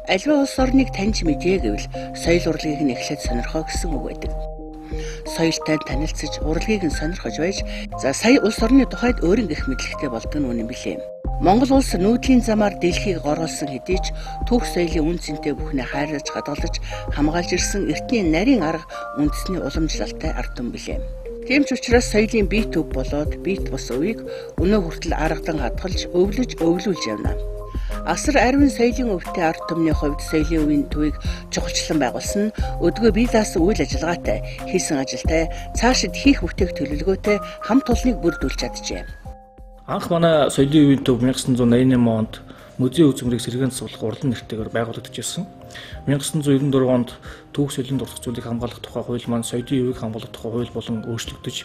Аливаа улс орныг таньж мэдээ гэвэл соёл урлагийг нь эхлээд сонирхоо гэсэн үг байдаг. Соёлтой танилцж, урлагийг нь сонирхож байж, сая улс орны тухайд өөрийн гэх мэдлэгтэй болдог нь үнэн билээ. Монгол улс нүүдлийн замаар дэлхийг гороолсон хэдий ч түүх соёлын үн цэнтэй бүхнээ хайрлаж, хадгалж, хамгаалж ирсэн эртний нарийн арга үндэсний уламжлалтай ард түмэн билээ. Тийм ч учраас соёлын бие төв болоод биет бус үеийг өнөө хүртэл аргадан хадгалж, өвлүүлж явна. Асар ариун соёлын өвтэй ард түмний хувьд соёлын үеийн төвийг чухалчлан байгуулсан нь өдгөө бие даасан үйл ажиллагаатай, хийсэн ажилтай, цаашид хийх бүтээх төлөвлөгөөтэй хамт олныг бүрдүүлж чаджээ. Анх манай соёлын үеийн төв 1988 онд музей үзмэрийг сэргээн засварлах урлан нэртэйгээр байгуулагдчихсан. 1994 онд түүх соёлын дурсах зүйлийг хамгаалах тухай хууль маань соёлын үеийг хамгаалах тухай хууль болон өөрчлөгдөж,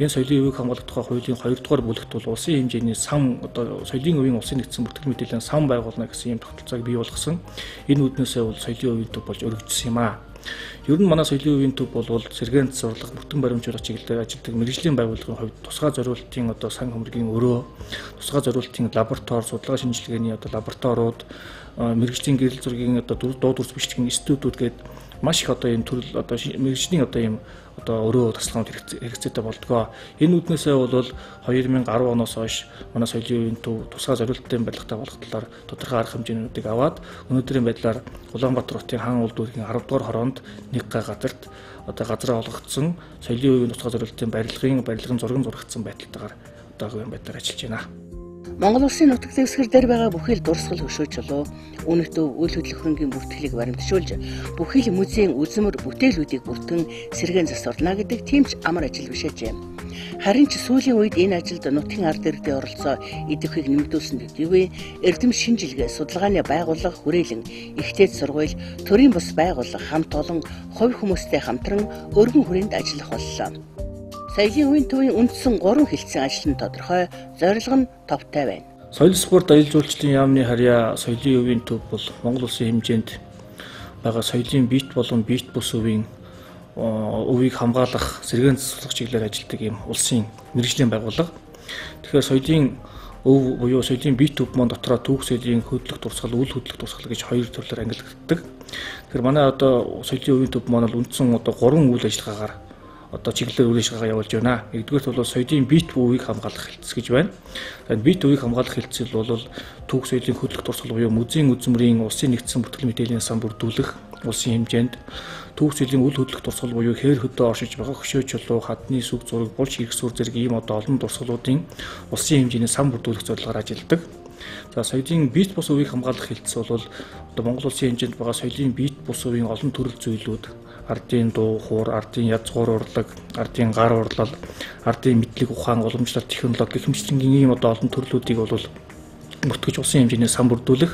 энэ соёлын үеийг хамгаалах тухай хуулийн 2-р бүлэгт бол улсын хэмжээний сан соёлын үеийн улсын нэгдсэн бүртгэл мэдээллийн сан байгуулна гэсэн юм тогтолцоог бий болгосон. Энэ үүднээсээ бол соёлын үеийн төв болж өргөжсөн юм аа. Ер нь манай соёлын үеийн төв бол сэргээн засварлах, бүртгэн баримжуулах чиглэлээр ажилладаг мэргэжлийн байгууллагын хувьд тусгай зориултын сан хөмрөгийн өрөө, тусгай зориултын лаборатори, судалгаа шинжилгээний лабораториуд, мэргэжлийн гэрэл зургийн дуу дүрс бичлэгийн институтууд гээд маш их ийм төрөл мэргэжлийн ийм өрөө тасалгаанд хэрэгцээтэй болдгоо. Энэ үүднээсээ бол 2010 оноос хойш манай соёлын үеийн төв тусгай зориултын барилгатай болох талаар тодорхой арга хэмжээнүүдийг аваад өнөөдрийн байдлаар Улаанбаатар хотын хаан улдуугийн 10 дугаар хороонд нэг газарт газар олгогдсон соёлын үеийн тусгай зориултын барилгын зураг зурагдсан байдалтайгаар одоогийн байдлаар ажиллаж байна. Монгол улсын нутаг дэвсгэр дээр байгаа бүхэл дурсгал хөшөөж болов үнэт үйл хөдлөх хөрөнгийн бүртгэлийг баримтжуулж бүхэл музейн үзмэр бүтээлүүдийг бүртгэн сэргээн засварлана гэдэг тийм ч амар ажил биш ажээ. Харин ч сүүлийн үед энэ ажилд нутгийн ард иргэдийн оролцоо идэвхийг нэмэгдүүлсэн гэдгийг эрдэм шинжилгээ, судалгааны байгууллага хүрээлэн ихтэйд сургууль, төрийн бус байгууллага хамт олон хувь хүмүүстэй хамтран өргөн хүрээнд ажиллах боллоо. Соёлын үеийн төвийн үндсэн 3 хэлтсэн ажил нь тодорхой, зорилго нь товтой байна. Соёл спорт аялал жуулчлалын яамны харьяа соёлын үеийн төв бол Монгол улсын хэмжээнд байгаа соёлын биет болон биет бус үеийг хамгаалах, сэргээн засварлах чиглэлээр ажилладаг юм улсын мэргэжлийн байгууллага. Тэгэхээр соёлын өв буюу соёлын биет төв маань дотроо түүх соёлын хөдлөх дурсгал, үйл хөдлөх дурсгал гэж 2 төрлөөр ангилагддаг. Тэгэхээр манай соёлын үеийн төв маань үндсэн 3 үйл ажиллагаагаар чиглэлээр үйл ажиллагаа явуулж байна. Нэгдүгээрт бол соёлын биет үеийг хамгаалах хэлтс гэж байна. Биет үеийг хамгаалах хэлтсэл бол түүх соёлын хөдлөх дурсгал буюу музейн үзмрийн улсын нэгдсэн бүртгэл мэдээллийн сан бүрдүүлэх улсын хэмжээнд, түүх соёлын үйл хөдлөх дурсгал буюу хээр хөдөө оршиж байгаа хөшөө чулуу, хадны сүг зураг, булч хэрэг сүр зэрэг ийм олон дурсгалуудын улсын хэмжээний сан бүрдүүлэх зорилгоор ажилладаг. За соёлын биет бус үеийг хамгаалах хэлтс бол Монгол улсын хэмжээнд байгаа соёлын биет бус үеийн олон төрөл зүйлүүд, ардын дуу хуур, ардын язгуур урлаг, ардын гар урлал, ардын мэдлэг ухаан, уламжлалт технологи гэх мэтчлэнгийн ийм олон төрлүүдийг бүртгэж улсын хэмжээний сан бүрдүүлэх.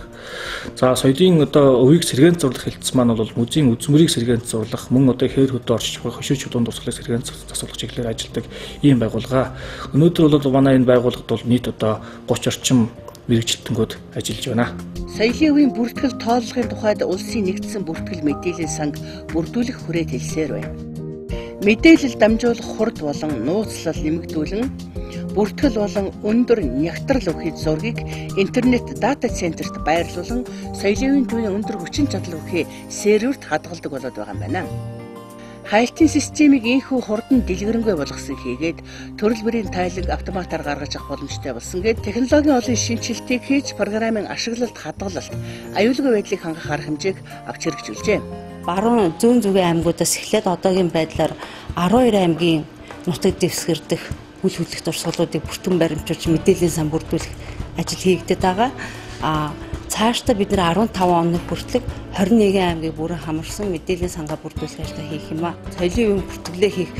За соёлын үеийг сэргээн засварлах хэлтс маань бол музейн үзмэрийг сэргээн засварлах, мөн хээр хөдөө оршиж байгаа хөшөө чулуун дурсгалыг сэргээн засварлах чиглэлээр ажилладаг ийм байгууллага. Өнөөдөр бол манай энэ байгууллагад бол нийт 30 орчим мэргэжилтэнгүүд ажиллаж байна. Соёлын үеийн бүртгэл тооллогын тухайд улсын нэгдсэн бүртгэл мэдээллийн санг бүрдүүлэх хүрээд хэлсээр байна. Мэдээлэл дамжуулах хурд болон нууцлал нэмэгдүүлэн бүртгэл болон өндөр нягтрал өгөх зургийг интернет дата центрт байрлуулан соёлын үеийн төвийн өндөр хүчин чадал өгөх серверт хадгалдаг болоод байгаа юм байна. Хайлтын системийг инхүү хурдан дэлгэрэнгүй болгосон хийгээд төрөл бүрийн тайлаг автоматар гаргаж авах боломжтой болсон гээд технологийн олон шинжилтийг хийж програмын ашиглалт, хадгалалт, аюулгүй байдлыг хангах арга хэмжээг авч хэрэгжүүлжээ. Баруун зүүн зүгийн аймагуудаас эхлээд одоогийн байдлаар 12 аймгийн нутаг дэвсгэр дэх үйл хөдлөх дурсгалуудыг бүртгэн баримжуулж мэдээллийн сан бүрдүүлэх ажил хийгдэт байгаа. Цаашдаа бид нэр 15 оног хүртэлх 21 аймгийг бүрэн хамарсан мэдээллийн сангаа бүрдүүлэх ажил хийх юм а. Соёлын үеийн бүртгэлээ хийх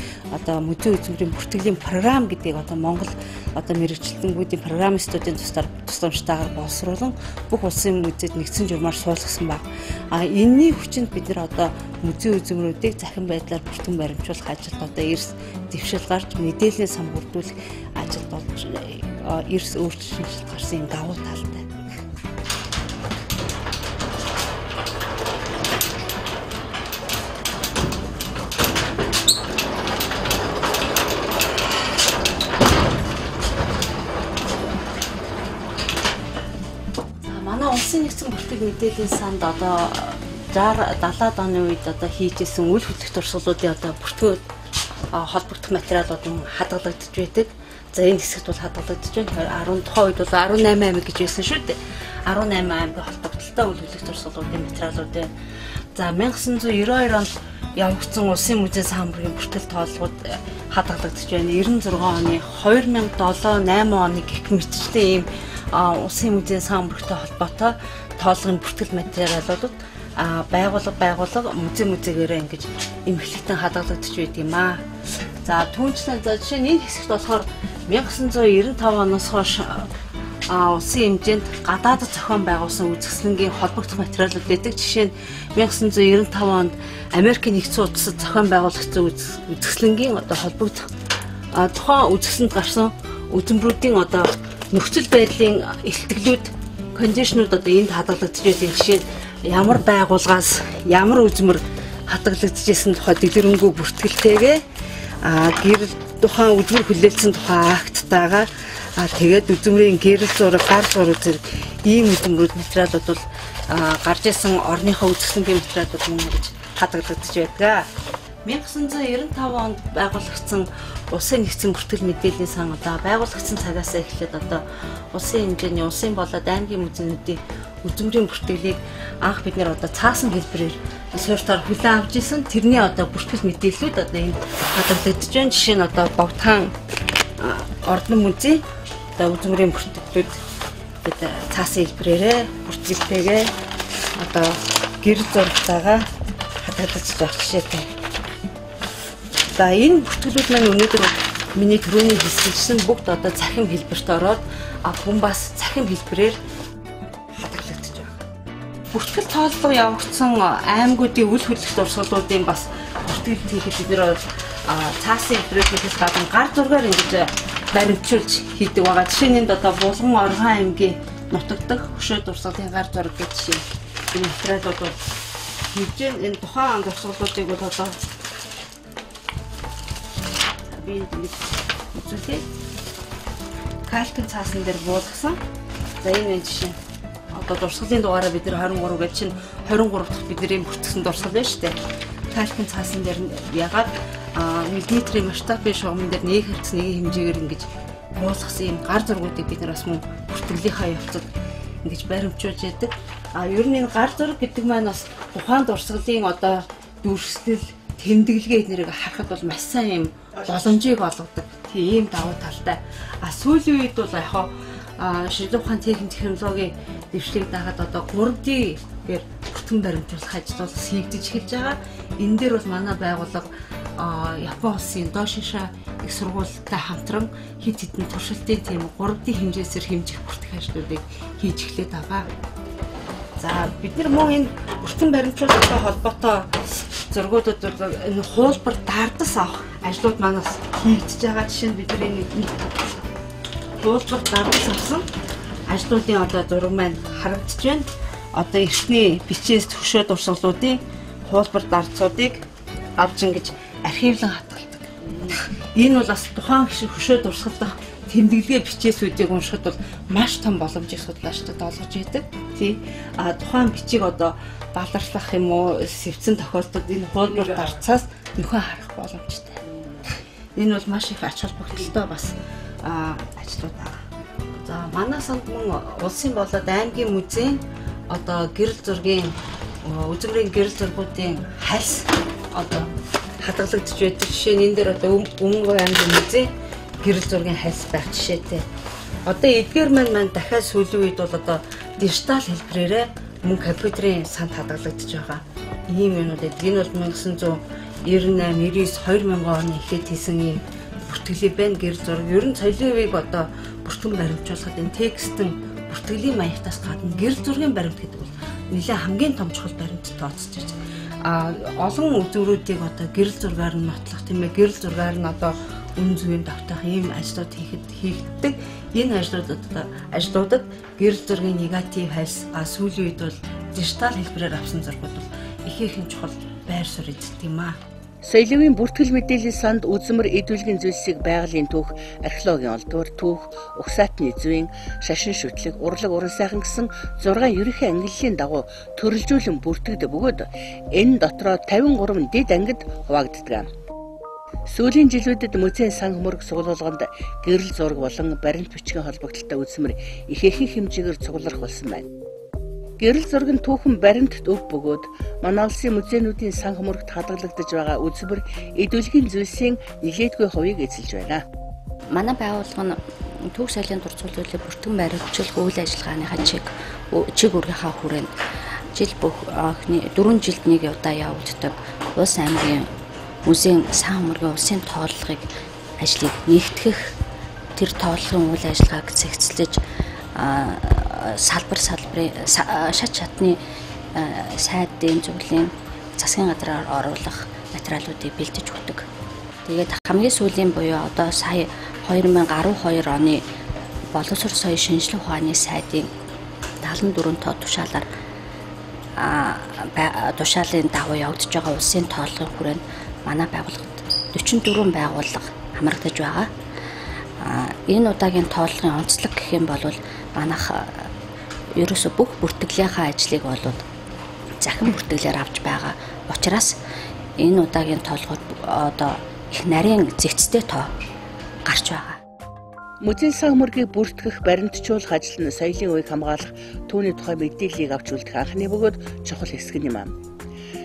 музей үзмрийн бүртгэлийн програм гэдгийг Монгол мэргэжилтэнгүүдийн программистуудын тусламжтайгаар боловсруулан бүх улсын музейд нэгдсэн журмаар суулгасан баг. Энэний хүчинд бид нар музей үзмрүүдийг захин байдлаар бүртгэн баримжуулах ажилд эрс дэвшил гарч мэдээллийн сан бүрдүүлэх ажилд болж эрс өөрчлөлт гарсан юм давуу талтай. нэгдсэн бүртгэл мэдээллийн санд одоо 60-70-аад оны үед одоо хийжсэн үйл хөдлөх дурсгалуудын одоо бүртгэл холбогдох материалууд нь хадгалагдж байдаг. За энэ хэсэгт бол хадгалагдж байна. 10 тухайн үед бол 18 аймаг гэж байсан шүү дээ. 18 аймгийн холбогдлолтой үйл хөдлөх дурсгалуудын материалууд байна. За 1992 онд явагдсан улсын музей самбарын бүртгэл тооллогууд хадгалагдж байна. 96 оны 2007-8 оны гэх мэтчлэн ийм улсын музей самбартай холбоотой тоолгын бүртгэл материалууд байгууллага музейгээрээ ингэж эмхлэгтэн хадгалагдж байд юм аа. За түүнчлэн за жишээ нь энэ хэсэгт болохоор 1995 оноос хойш улсын хэмжээнд гадаадд зохион байгуулсан үзэсгэлэнгийн холбогдох материалууд байдаг. Жишээ нь 1995 онд Америкийн нэгдсэн улсад зохион байгуулагдсан үзэсгэлэнгийн одоо холбогдох тухайн үзэсгэлэнд гарсан үзэмбэрүүдийн одоо нөхцөл байдлын илтгэлүүд кондишнууд одоо энд хадгалагдж байдаг. Жишээ нь ямар байгууллагаас ямар үзмэр хадгалагдчихсэн тухай дэлгэрэнгүй бүртгэлтэйгээ гэрэл тухайн үзмэр хүлээлтсэн тухай акттайгаа тэгээд үзмрийн гэрэл зураг, гар зураг зэрэг ийм үзмрүүд материалууд бол гарч исэн орныхоо үзэсгэлэнгийн материалууд мөн гэж хадгалагдж байдаг. 1995 онд байгуулагдсан улсын нэгдсэн бүртгэл мэдээллийн сан одоо байгуулагдсан цагаас эхлээд одоо улсын хэмжээний улсын болоод аймгийн музейнуудын үзмрийн бүртгэлийг анх бид нэр одоо цаасан хэлбэрээр суурьтаар хүлээн авч исэн. Тэрний одоо бүртгэл мэдээллүүд одоо энд хадгалагдж байна. Жишээ нь одоо Богдхан ордон музей одоо үзмрийн бүртгэлүүд бид цаасан хэлбэрээрээ бүртгэлтэйгээ одоо гэрэл зурагтайгаа хадгалагдж байгаа жишээтэй. За энэ бүртгэлүүд маань өнөөдөр миний түрүүний хэлсэн бүгд одоо цахим хэлбэрт ороод хүн бас цахим хэлбэрээр хадгалагдаж байгаа. Бүртгэл тооллого явагдсан аймагуудын үйл хөдлөх дурсгалуудын бас бүртгэл хийхэд бид нэр цаасан хэлбэрээс гадна гар зургаар ингэж баримтжуулж хийдэг байгаа. Жишээ нь одоо Булган Орхон аймгийн нутагдах хөшөө дурсгалын гар зураг гэж жишээ энэ материалууд бол хийж энэ тухайн дурсгалуудыг бол одоо би үзүүлээ. Кальтын цаасан дээр буулгасан. За энэ жишээ. Одоо дурсгалын дугаараа бид нэр 23 гэж чинь 23 дахь бидний бүртгэсэн дурсгал байна шүү дээ. Кальтын цаасан дээр ягаад миллиметрийн масштабын шугамн дээр нэг хэрц нэг хэмжээгээр ингэж буулгасан юм гар зургуудыг бид нар бас мөн бүртгэлийнхаа явцад ингэж баримтжуулж яадаг. Ер нь энэ гар зураг гэдэг маань бас тухайн дурсгалын одоо дүрслэл тэмдэглэгээ эднэрийг харахад бол маш сайн юм боломжийг олгодог. Тийм давуу талтай. Сүүлийн үед бол яг шилжүүлэх ухааны технологийн дэвшлиг дагаад одоо 3D гэр бүртгэн баримтжуулах ажил бол хийгдэж эхэлж байгаа. Энэ дээр бол манай байгууллага Япон улсын Дошишаа их сургуультай хамтран хэд хэдэн туршилтын тийм 3D хэмжээсээр хэмжих бүртгэх ажлуудыг хийж эхлэв байгаа. За бид нар мөн энэ бүртгэн баримтжуулалттай холбоотой зургуудад бол энэ хуулбар дардас авах ажлууд манаас хийгдэж байгаа. Жишээ нь бид нэг хуулбар дардас авсан ажлуудын одоо зураг маань харагдаж байна. Одоо эртний бичээс төгшөө дурсгалуудын хуулбар дардсуудыг авч ингэж архивлан хадгалдаг. Энэ бол бас тухайн хөшөө дурсгалдах тэмдэглэгээ бичээсүүдийг уншихад бол маш том боломжийг судлаачдад олгож идэг. Тий. Тухайн бичиг одоо баларчлах юм уу, сэвцэн тохиолдолд энэ хуулбар дарцаас нөхөн харах боломжтой. Энэ бол маш их ач холбогдолтой бас ажлууд байгаа. За манай санд мөн улсын болоод аймгийн музейн одоо гэрэл зургийн үзмрийн гэрэл зургуудын хальс одоо хадгалагдж байдаг. Жишээ нь энэ дээр одоо Өмнөг аймгийн музей гэрэл зургийн хальс байх жишээтэй. Одоо эдгээр маань дахиад сүүлийн үед бол одоо дижитал хэлбэрээрээ мөн компьютерийн санд хадгалагдж байгаа. Ийм юм уу гэдэг. Энэ бол 1998, 99, 2000 оны эхлээд хийсэн ийм бүртгэлээ байна. Гэрэл зураг. Ер нь соёлын үеийг одоо бүртгэн баримтжуулахад энэ текстэн бүртгэлийн маягтаас гадна гэрэл зургийн баримт гэдэг бол нэлээд хамгийн том чухал баримт тооцож байна. Олон үзүүрүүдийг одоо гэрэл зургаар нь нотлох тийм ээ. Гэрэл зургаар нь одоо үн зүйн давтах ийм ажлууд хийгддэг. Энэ ажлуудад гэрэл зургийн негатив хальс сүүлийн үед бол дижитал хэлбэрээр авсан зургууд бол их чухал байр суурь эзэлдэг юм аа. Соёлын бүртгэл мэдээллийн санд үзмэр эдүлгийн зүйлсийг байгалийн түүх, археологийн олдвор, түүх, угсаатны зүйн, шашин шүтлэг, урлаг, уран сайхан гэсэн 6 ерөнхий ангиллалын дагуу төрөлжүүлэн бүртгэдэг бөгөөд энэ дотроо 53 дэд ангид хуваагддаг. Сүүлийн жилүүдэд музейн сан хөмөрг цуглуулганд гэрэл зураг болон баримт бичгийн холбогдлолтой үзмэр ихээхэн хэмжээгээр цугларх болсон байна. Гэрэл зураг нь түүхэн баримтд өв бөгөөд манай улсын музейнуудын сан хөмөргт хадгалагдаж байгаа үзмэр эдүлгийн зүйлсийн нэлээдгүй хувийг эзэлж байна. Манай байгууллага нь түүх соёлын дурцуулалтын бүртгэн баримтжуулах үйл ажиллагааныхаа чиг үүргийнхаа хүрээнд жил бүх 4 жилд нэг удаа явагддаг Улс аймгийн музейн сан хөмөргийн улсын тооллогыг ажлыг нэгтгэх тэр тооллогын үйл ажиллагааг цэгцлэж салбарын шат шатны сайдын зөвлөлийн засгийн газраар оруулах материалуудыг бэлдэж өгдөг. Тэгээд хамгийн сүүлийн буюу одоо сая 2012 оны боловсрол соёлын шинжилгээ ухааны сайдын 74 тоо тушаалаар тушаалын дагуу явагдаж байгаа улсын тооллогын хүрээнд манай байгууллагад 44 байгууллага хамрагдаж байгаа. Энэ удаагийн тооллогын онцлог гэх юм бол манайх ерөөсө бүх бүртгэлийнхаа ажлыг болоод захин бүртгэлээр авч байгаа учраас энэ удаагийн тоолгод одоо их нарийн зэгцтэй тоо гарч байгаа. Музейн сан хөмөргийг бүртгэх, баримтжуулах ажил нь соёлын үеийг хамгаалах, түүний тухай мэдээллийг авч үлдэх анхны бөгөөд чухал хэсэг юм.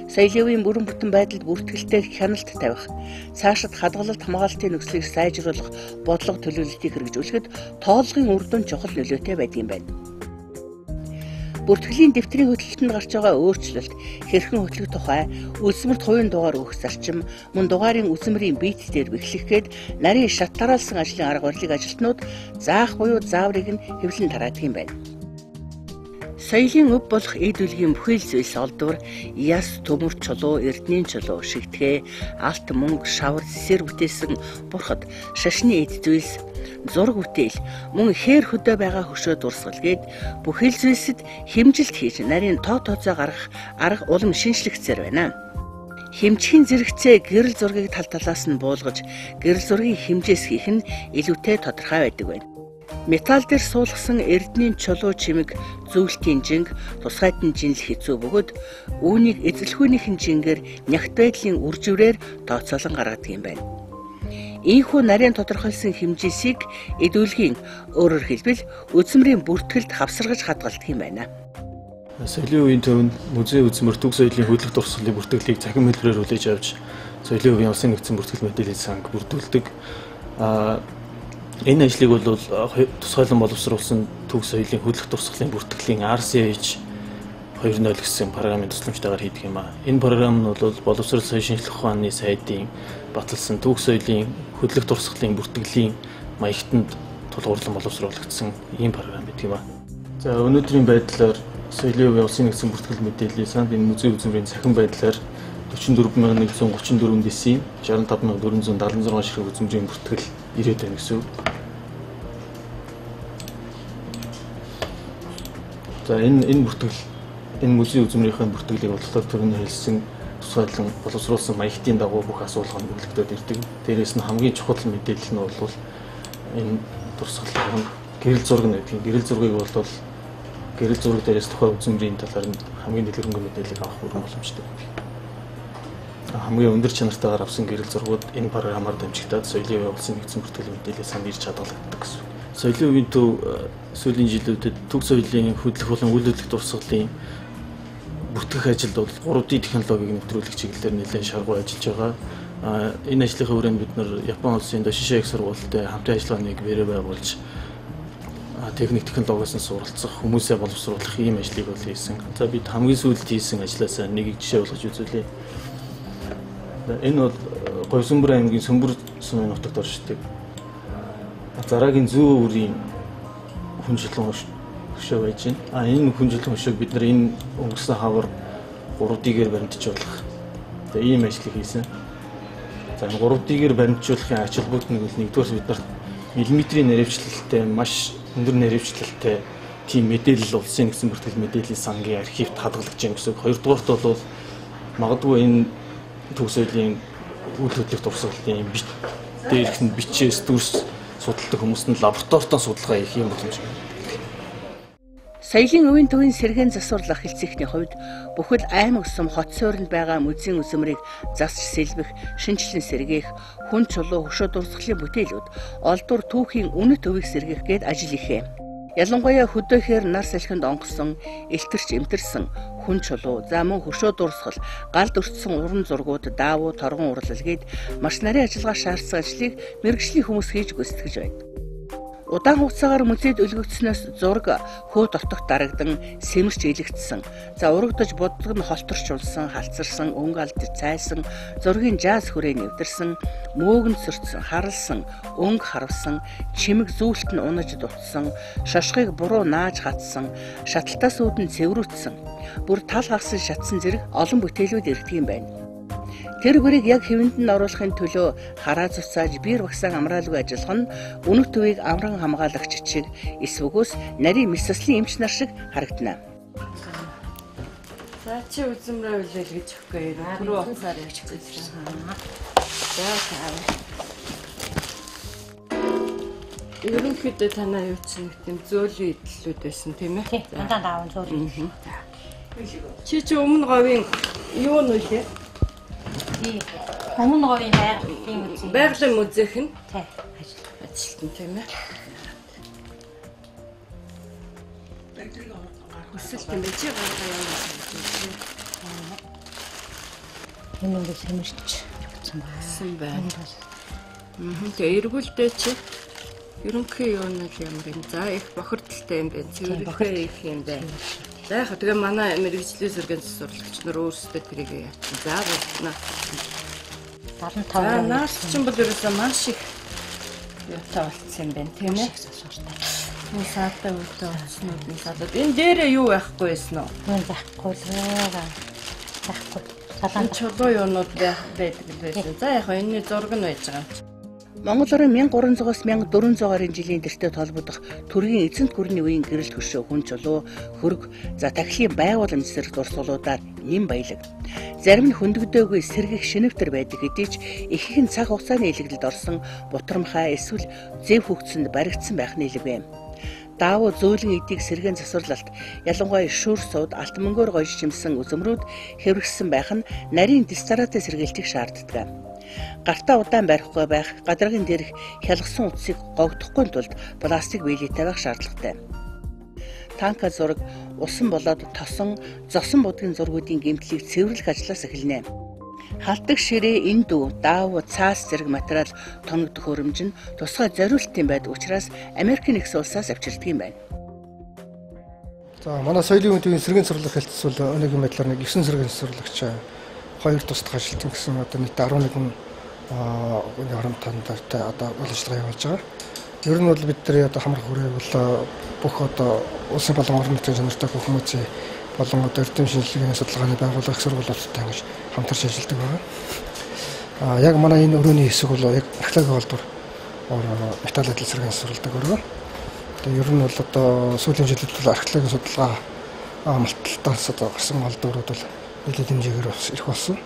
Соёлын үеийн бүрэн бүтэн байдалд бүртгэлтэй хяналт тавих, цаашид хадгалалт хамгаалтын нөхцөлийг сайжруулах бодлого төлөвлөлтийг хэрэгжүүлэхэд тооллогын үр дүн чухал нөлөөтэй байдаг юм байна. Бүртгэлийн дэвтрийн хөтөлбөртөнд гарч байгаа өөрчлөлт, хэрхэн хөтлөх тухай, үзмэрт хувийн дугаар өгөх зарчим, мөн дугаарын үзмэрийн биет дээр бэхлэхгээд нарийн шат тараалсан ажлын арга барилыг ажилтнууд заах буюу зааврыг нь хэвлэн тараадаг юм байна. Соёлын өв болох эд үлгийн бүхэл зүйлс олдвор, яс, төмөр, чулуу, эрдэнийн чулуу, шигтгэ, алт, мөнгө, шавар, сэсэр бүтээсэн бурхад, шашны эд зүйлс, зураг бүтээл, мөн хээр хөдөө байгаа хөшөө дурсгалгээд бүхэл зүйлсэд хэмжилт хийж нарийн тоо тооцоо гаргах арга улам шинжлэгцээр байна. Хэмжихийн зэрэгцээ гэрэл зургийг тал талаас нь буулгаж, гэрэл зургийн хэмжээс хийх нь илүүтэй тодорхой байдаг байна. Металл дээр суулгасан эрдэнийн чулуу чимэг, зөвлөлтийн жинг, тусгайтын жинл хэцүү бөгөөд үүнийг эзэлхүүнийхэн жингээр нягт байдлын үрживрээр тооцоолон гаргадаг юм байна. Ийхүү нарийн тодорхойлсон хэмжээсийг эдүүлгийн өөрөөр хэлбэл үзмэрийн бүртгэлд хавсаргаж хадгалдаг юм байна. Соёлын үеийн төвөнд музей үзмэр төг соёлын хөдлөх дурсгалын бүртгэлийг цахим хэлбэрээр хүлээж авч соёлын үеийн улсын нэгдсэн бүртгэл мэдээллийн санг бүрдүүлдэг. Энэ ажлыг бол тусгайлан боловсруулсан төг соёлын хөдлөх дурсгалын бүртгэлийн RCH 2.0 гэсэн програмын тусламжтайгаар хийдэг юм аа. Энэ програм нь бол боловсрол соёлын шинжилгээ ухааны сайдын баталсан төг соёлын хөдлөх дурсгалын бүртгэлийн маягтанд тулгуурлан боловсруулагдсан ийм програм байдаг юм аа. За өнөөдрийн байдлаар соёлын үеийн улсын нэгдсэн бүртгэл мэдээллийн санд энэ музей үзмэрийн цахим байдлаар 44134 дэсийн 65476 ширхэг үзмэрийн бүртгэл ирээд байна гэсэн. За энэ бүртгэл энэ музей үзмэрийн бүртгэлийг бодлого төрөнд хэлсэн тусгайлан боловсруулсан маягтын дагуу бүх асуулганд бүлэгдээд ирдэг. Дээрээс нь хамгийн чухал мэдээлэл нь бол энэ дурсгалын гэрэл зураг нэгдэг. Гэрэл зургийг бол гэрэл зураг дээрээс тухайн үзмэрийн талаар нь хамгийн дэлгэрэнгүй мэдээлэл авах бүрэн боломжтой. Хамгийн өндөр чанартайгаар авсан гэрэл зургууд энэ програмаар дамжигдаад соёлын улсын нэгдсэн бүртгэл мэдээлэл санд ирж чадгалагддаг гэсэн. Соёлын үеийн төв сүүлийн жилүүдэд төг соёлын хөдлөх болон үйл хөдлөх дурсгалын бүртгэх ажилд бол 3D технологиг нэвтрүүлэх чиглэлээр нэлээд шаргуу ажиллаж байгаа. Энэ ажлынхаа хүрээнд бид нар Япон улсын Дошишиа их сургуультай хамтын ажиллагааныг бэрээ байгуулж техник технологиос нь суралцах, хүмүүсээ боловсруулах ийм ажлыг бол хийсэн. За бид хамгийн сүүлд хийсэн ажлаасаа нэг жишээ болгож үзүүлье. Энэ бол Говьсөнбөр аймгийн Сөмбөр сумын нутагт оршдог. Зараагийн зүүн үрийн хүнжилэн хөшөө байж байна. Энэ хүнжилэн хөшөөг бид нар энэ өнгөрсөн хавар 3D-гээр баримтжуулах. Тэгээ ийм ажлыг хийсэн. За энэ 3D-гээр баримтжуулахын ач холбогдол нь нэгдүгээр бид нар миллиметрийн нэрэвчлэлтэй маш өндөр нэрэвчлэлтэй тийм мэдээлэл улсын нэгдсэн бүртгэл мэдээллийн сангийн архивт хадгалж байна гэсэн. Хоёрдугаарт бол магадгүй энэ төг соёлын үйл хөдлөх дурсгалын бит дээрх нь бичээс дүрс судалдаг хүмүүс нь лабораторитой судалгаа хийх юм боломж. Соёлын өвийн төвийн сэргээн засварлах хэлцээхний хувьд бүхэл аймаг сум хот суурьнд байгаа музейн үзмрийг засч сэлбэх, шинжилэн сэргээх, хүн чулуу хөшөө дурсгалын бүтээлүүд, олдвор түүхийн үнэт өвийг сэргээх гээд ажил ихээ. Ялангуяа хөдөөхээр нар салхинд онгосон, элтэрч эмтэрсэн хүн чулуу, за мөн хөшөө дурсгал, галд өртсөн уран зургууд, даавуу, торгон урлал гээд маш нарийн ажиллагаа шаардсан ажлыг мэргэжлийн хүмүүс хийж гүйцэтгэж байна. Удаан хугацаагаар музейд өлгөгдснөөс зураг хөө дотогт дарагдан сэмэрч илэгдсэн. За урагдаж боддог нь холторчулсан, халцарсан, өнгө алдж цайсан, зургийн жааз хүрээ нэвтэрсэн, мөөгөнд сөрцсөн, харалсан, өнгө харвсан, чимэг зүүлт нь унаж дутсан, шошгыг буруу нааж хатсан, шаталтаас үүдэн цэврүүцсэн, бүр тал хагсан шатсан зэрэг олон бүтээлүүд ирдэг юм байна. Тэр бүрийг яг хэвэнд нь оруулахын төлөө хараа цуцааж биер багсаан амраалгүй ажиллах нь үнэт төвийг амран хамгаалагч чиг эсвгөөс нарийн мэсэслийн эмч нар шиг харагдана. За чи үзмрээ үлээл гэж өгөхгүй юу? Түрүү уцаар явж үзсэн. Ерөнхийдөө танаа юу ч нэг тийм зөөлөн идэлүүд байсан тийм ээ? Дандаа даавн зөөлөн. Чи өмнө говийн юу нүлээ? Өмнө говийн байгалийн музей. Байгалийн музейх нь ажилтан тийм ээ? Өсөлт юм чи гаргаа явуулсан. Энэ нь сэмэрч өгсөн байна. Тэгээ эргүүлдэ чи ерөнхий юу нь ямар юм. За их бохирдолтой юм байна. Цэвэрлэгээ их юм байна. За яг тэгээ манай мэргэжлийн сэргээн засварлагч нар өөрсдөө тэрийг яачихсан. За болно. 75. Наас чинь бол ерөөсөө маш их юутай болцсон юм байна тийм ээ. Энэ саатай үлдээ олснууд нь садад. Энэ дээрээ юу байхгүй байсан уу? Энэ байхгүй л байхгүй. Салан чулуу юунууд байдаг байсан. За яг энэ зураг нь байж байгаа юм. Монгол орон 1300-аас 1400 жилийн тэртээ толбодох төргийн эзэнт гүрний үеийн гэрэлт хөшөө хүн чулуу, хөрөг, за тахилын байгууламж зэрэг дурсгалуудаар нэм баялаг. Зарим нь хөндөгдөөгүй сэргэх шинэвтер байдаг хэдий ч ихэнх нь цаг хугацааны илэгдэлд орсон бутрамхай эсвэл зэв хөгцөнд баригдсан байх нь илэг байм. Даавуу зөөлөн эдийг сэргээн засварлалт, ялангуяа шүүр сууд алт мөнгөөр гойж чимсэн үзмрүүд хэврэгсэн байх нь нарийн дистараатай сэргээлтийг шаарддаг. Гартаа удаан барихгүй байх, гадаргын дээрх хялгсан утсыг гогдохгүй тулд пластик биелийтэй байх шаардлагатай. Танка зураг усан болоод тосон, зосон будгийн зургуудын гэмтлийг цэвэрлэх ажлаас эхэлнэ. Халдаг ширээ, эндүү, даавуу, цаас зэрэг материал тоногдох хөрөмж нь тусгай зориултын байдаг учраас Америкийн нэгэн улсаас авчирдаг юм байна. За манай соёлын өвийн сэргээн сурлах хэлтс бол өнөөгийн байдлаар нэг 9 сэргээн сурлагч 2 тусдах ажилтан гэсэн одоо нийт 11 хоромтонтой одоо үйл ажиллагаа явуулж байгаа. Ер нь бол бид нар одоо хамрах хүрээ бол бүх одоо улсын болон орон нутгийн чанартай бүх хүмүүсийн болон одоо эрдэм шинжилгээний судалгааны байгууллага сургуулиудтай ингэж хамтарч ажилладаг байна. Яг манай энэ өрөөний хэсэг бол яг археологийн холбоор металл адил сэргээн сурладаг өрөө. Тэгээ ер нь бол одоо сүүлийн жилүүд бол археологийн судалгаа амлалтаас одоо гарсан холдуурууд бол нэлээд хэмжээгээр ирэх болсон.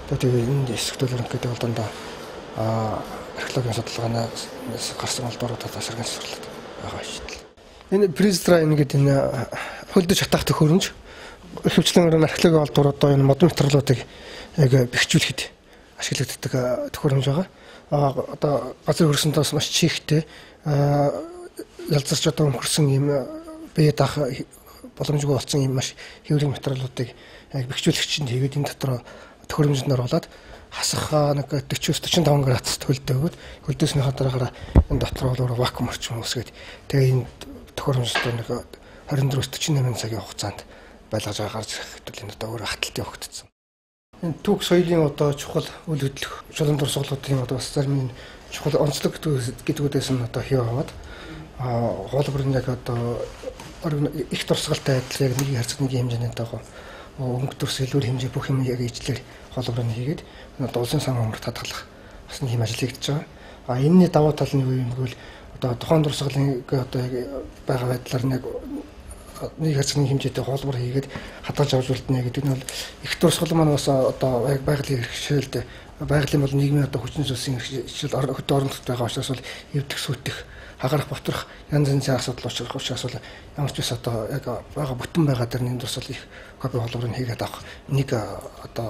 Тэгээ энэ хэсэгтől ерөнхийдөө бол дандаа археологийн судалгаанаас гарсан холдууруудад сэргээн сурлаад байгаа шүү дээ. Энэ Приздрайн гэдэг энэ хөлдөж хатаах төхөөрөмж хөвчлэн археологийн холдуур одоо энэ модон материалуудыг яг бэхжүүлэхэд ашиглагддаг төхөөрөмж байгаа. Одоо газар хөрсөнтөөс маш чихтэй ялзарч одоо өнгөрсөн юм бие даах боломжгүй болсон юм маш хэвлэг материалуудыг яг бэхжүүлэгчэнд хийгээд энэ дотор төхөөрөмжөнд оруулаад хасах нэг 40-45 градуст хөлдөө өгөөд хөлдөөснийхаа дараагаар энэ дотор бол вакуум орчим үүсгээд тэгээ энэ төхөөрөмжөд нэг 24-48 цагийн хугацаанд байлгаж гарч ирэх хэвэл энэ одоо өөрөө хаталтын өгөгдсөн. Энэ түүх соёлын одоо чухал үйл хөдлөх шулуун дурсгалуудын одоо бас зарим чухал онцлог гэдгүүдээс нь одоо хий аваад хоолбор нь яг одоо их дурсгалтай адил яг нэг харьцаг нэг хэмжээний дагуу өнгө дүрс илүү хэмжээ бүх юм яг ижлэр хоолборыг хийгээд одоо улсын сан хөнгөрт хадгалах бас нэг юм ажил хийж байгаа. Энэний давуу тал нь юу юм гэвэл одоо тухайн дурсгалын одоо яг байгаа байдлаар нэг харьцаг нэг хэмжээтэй хоолбор хийгээд хадгалж авч үлдэнэ гэдэг нь бол их дурсгал маань бас одоо яг байгалийн хэрэгшээлд байгалийн бол нийгмийн одоо хүчин зүйлсийн хичээл хөдөө орон нутгад байгаа учраас бол эвдэх сүйтэх хагарах ботрох янз янзын асуудал учраас бол ямар ч бас одоо яг байгаа бүтэн байгаа дээр энэ тус бол их копи холбоорыг хийгээд авах нэг одоо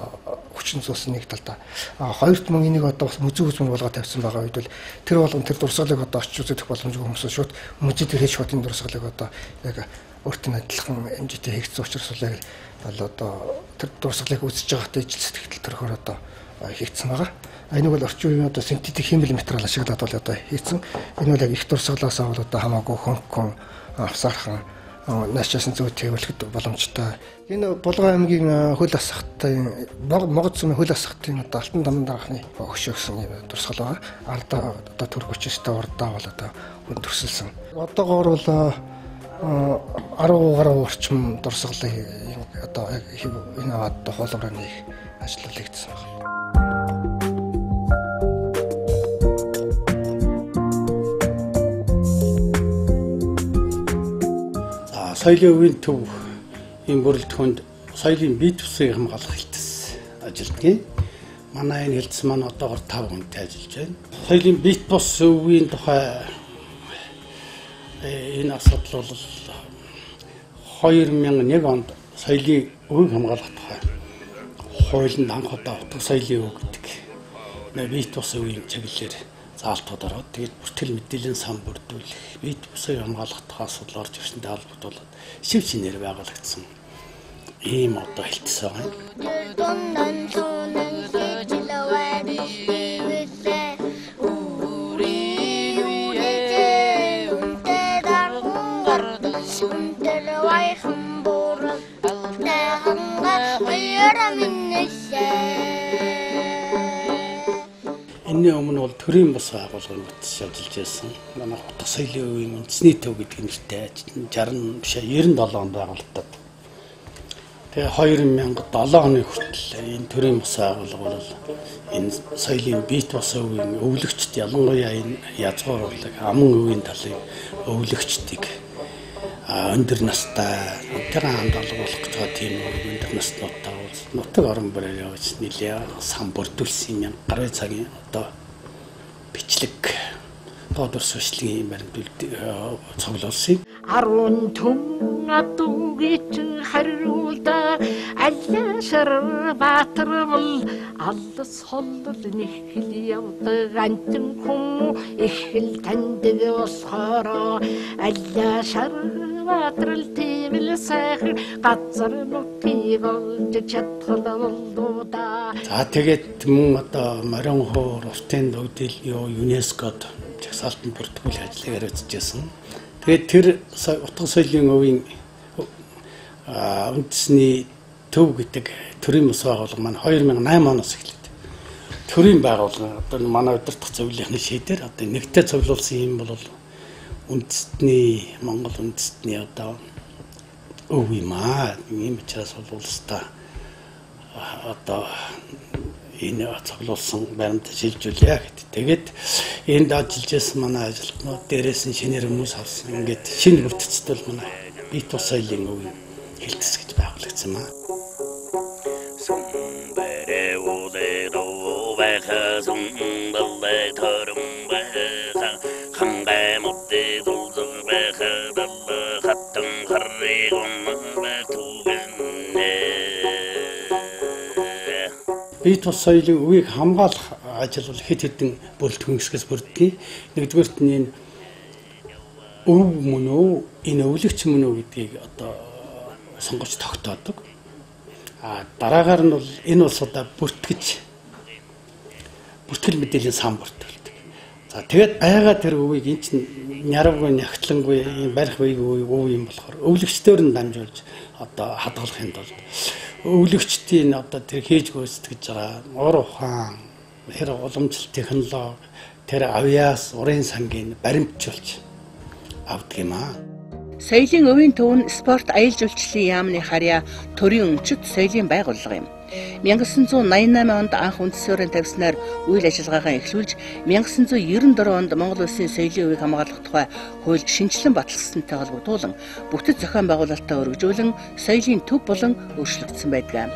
хүчин зүйлс нэг талдаа хоёрт мөн энийг одоо бас музей үзмэр болгоод тавьсан байгаа үед бол тэр болгон тэр дурсгалыг одоо очиж үзэх боломжгүй хүмүүс шууд музей дээр хийж шууд энэ дурсгалыг одоо яг өөртөө адилхан хэмжээтэй хийгдсэн учраас бол одоо тэр дурсгалыг үзэж байгахдаа ижил сэтгэл төрөхөөр одоо хийгдсэн байгаа. Энэ бол орчин үеийн одоо синтетик химэл материал ашиглаад бол одоо хийгдсэн. Энэ бол яг их дурсгалаас бол одоо хамаагүй хөнгөн авсаархан наашаасан зөв тэмүүлэхэд боломжтой. Энэ Булган аймгийн хөл асхтын Могод сүмийн хөл асхтын одоо алтан дамын дараахны өгшөө гэсэн дурсгал байгаа. Ардаа одоо төрөх хүчтэй урдаа бол одоо хүн төрсөлсөн. Одоогоор бол 10 гаруй орчим дурсгалын одоо энэ аваад хоолойроо нэг ажил хийгдсэн байна. Соёлын өвийн төв энэ бүрэлдэхүүнд соёлын бие тусыг хамгаалах хэлтс ажилладаг. Манай энэ хэлтс маань одоогоор 5 хүнтэй ажиллаж байна. Соёлын бие тус өвийн тухай энэ асуудал бол 2001 онд соёлын өвийг хамгаалах тухай хуулинд анх удаа утга соёлын өв гэдэг бие тус өвийн чиглэлээр заалтууд ороод тэгээд бүртгэл мэдээллийн сан бүрдүүлэх бие тусыг хамгаалах тухай асуудал орж ирсэнтэй холбогдуулаад шив шинээр байгуулагдсан ийм одоо хэлтс байгаа. Энэний өмнө бол төрийн бас байгууллагын утас ажиллаж байсан. Манай утга соёлын өвийн үндэсний төв гэдэг нэртэй 60 биш 97 онд байгуулагдаад. Тэгээ 2007 оны хүртэл энэ төрийн бас байгууллага бол энэ соёлын бие тус өвийн өвлөгчд ялангуяа энэ язгуур урлаг аман өвийн талын өвлөгчдийг өндөр настай нутгийн хамт олгуулах гэж байгаа тийм өндөр наснуудаа нутаг орон бүрээр явж нэлээ сан бүрдүүлсэн 1000 гаруй цагийн одоо бичлэг дуудвар суурьшлагын баримтууд цуглуулсан. 10 түн адуугич хариулда аллашар баатарвал аллас холдол нэхэл явдаг антин хүм ихэл таньдаг болохоор аллашар баатарл тэмэл сайхан газар нутгийг олж чадхалдаа. За тэгээд мөн одоо морин хуур уртын өвдөл ЮНЕСКОд жагсаалтанд бүртгүүлэх ажлыг хариуцжсэн. Тэгээд тэр утга соёлын өвийн үндэсний төв гэдэг төрийн бас байгууллага маань 2008 оноос эхлээд төрийн байгууллага одоо манай удирдах зөвлөлийн шийдээр одоо нэгтэй цуглуулсан юм бол үндэстний Монгол үндэстний одоо өв юм аа. Ийм учраас бол улстай одоо энэ цуглуулсан баримт шилжүүлье гэдэг. Тэгээд энд ажиллаж байсан манай ажилтнууд дээрээс нь шинээр хүмүүс авсан. Ингээд шинэ бүртгэцтэй бол манай бие тус соёлын өвийн хэлтс гэж байгуулагдсан маа. Бие тус соёлын өвийг хамгаалах ажил бол хэд хэдэн бүрэлдэхүүн хэсгээс бүрддэг. Нэгдүгээрт нь энэ өв мөн үү, энэ өвлөгч мөн үү гэдгийг одоо сонгож тогтоодог. Дараагаар нь бол энэ улсуудаа бүртгэл мэдээллийн сан бүртгэлдэг. За тэгээд байгаа тэр өвийг эн чинь нярвгүй нягтлангүй барих үеиг өв юм болохоор өвлөгчдөр нь дамжуулж одоо хадгалахын тулд өвлөгчдийн одоо тэр хийж гүйцэтгэж байгаа ур ухаан, тэр уламжлалт технологи, тэр авьяас, урын сангийн баримтжуулж авдаг юм аа. Соёлын өвийн төв нь спорт аялал жуулчлалын яамны харьяа төрийн өмчит соёлын байгууллага юм. 1988 онд анх үндэс суурин тавьснаар үйл ажиллагаагаа эхлүүлж 1994 онд Монгол Улсын соёлын өвийг хамгаалах тухай хуульд шинжилэн баталгаснантай холбогдуулан бүтэц зохион байгуулалтаа өргөжүүлэн соёлын төв болон өөрчлөгдсөн байдаг.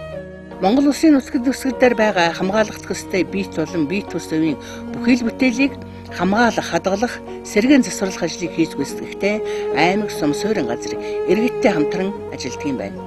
Монгол улсын нутагд байгаа хамгаалагдах ёстой биет болон биет бус үеийн бүхэл бүтээлийг хамгаалах, хадгалах, сэргээн засварлах ажлыг хийж гүйцэтгэхдээ аймаг сум суурин газар иргэдтэй хамтран ажилладаг юм байна.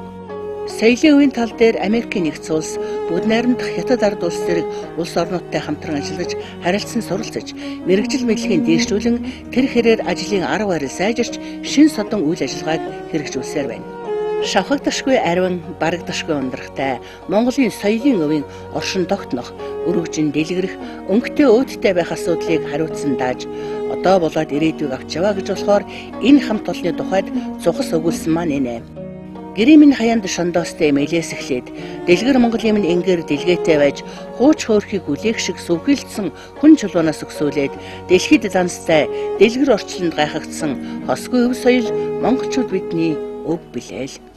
Соёлын үеийн тал дээр Америкийн нэгдсэн улс бүгд найрамдах хятад ард улс зэрэг улс орнуудтай хамтран ажиллаж, харилцан суралцаж, мэрэгжил мэдлэгийг дээшлүүлэн тэр хэрээр ажлын арга барил сайжирч, шин содон үйл ажиллагааг хэрэгжүүлсээр байна. Шавхагдашгүй ариун, барагдашгүй ундрахтай Монголын соёлын өвийн оршин тогтнох, өргөжин дэлгэрэх, өнгөтэй өөдтэй байх асуудлыг хариуцсан дааж, одоо болоод ирээдүйг авч яваа гэж болохоор энэ хамт олонны тухайд цухас өгүүлсэн маань энэ. Гэрийн хаяанд шондоостой эмээлээс эхлээд дэлгэр Монголын энгээр дэлгээтэй байж хууч хөөрхийг хүлээх шиг сүвгэлдсэн хүн чулуунаас өксүүлээд дэлхийд данцтай дэлгэр орчлонд гайхагдсан хосгүй өв соёл монголчууд бидний өв билээ л.